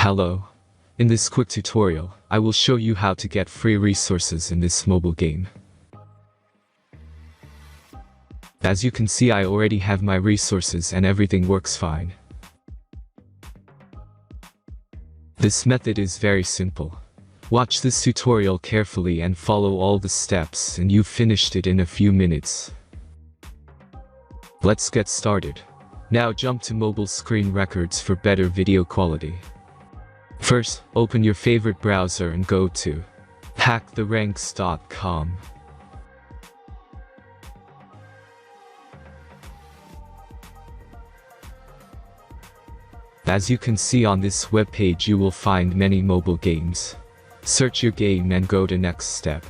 Hello. In this quick tutorial, I will show you how to get free resources in this mobile game. As you can see, I already have my resources and everything works fine. This method is very simple. Watch this tutorial carefully and follow all the steps and you've finished it in a few minutes. Let's get started. Now jump to mobile screen records for better video quality. First, open your favorite browser and go to hacktheranks.com. As you can see on this webpage, you will find many mobile games. Search your game and go to next step.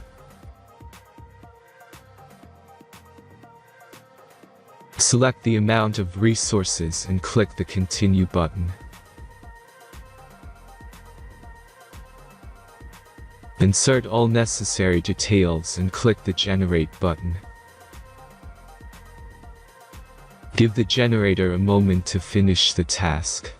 Select the amount of resources and click the continue button. Insert all necessary details and click the generate button. Give the generator a moment to finish the task.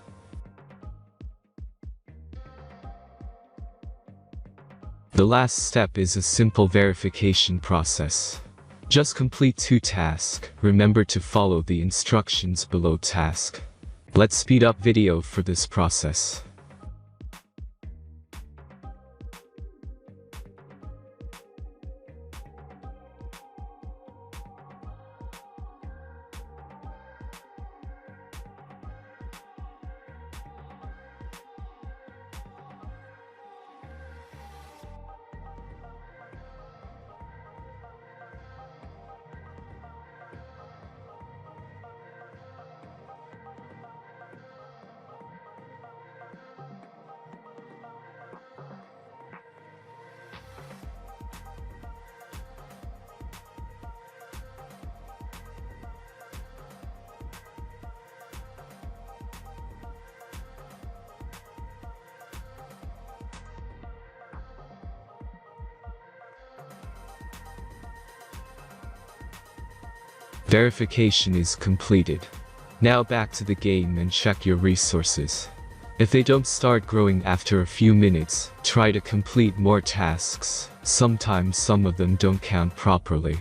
The last step is a simple verification process. Just complete 2 tasks. Remember to follow the instructions below task. Let's speed up video for this process. Verification is completed. Now back to the game and check your resources. If they don't start growing after a few minutes, try to complete more tasks. Sometimes some of them don't count properly.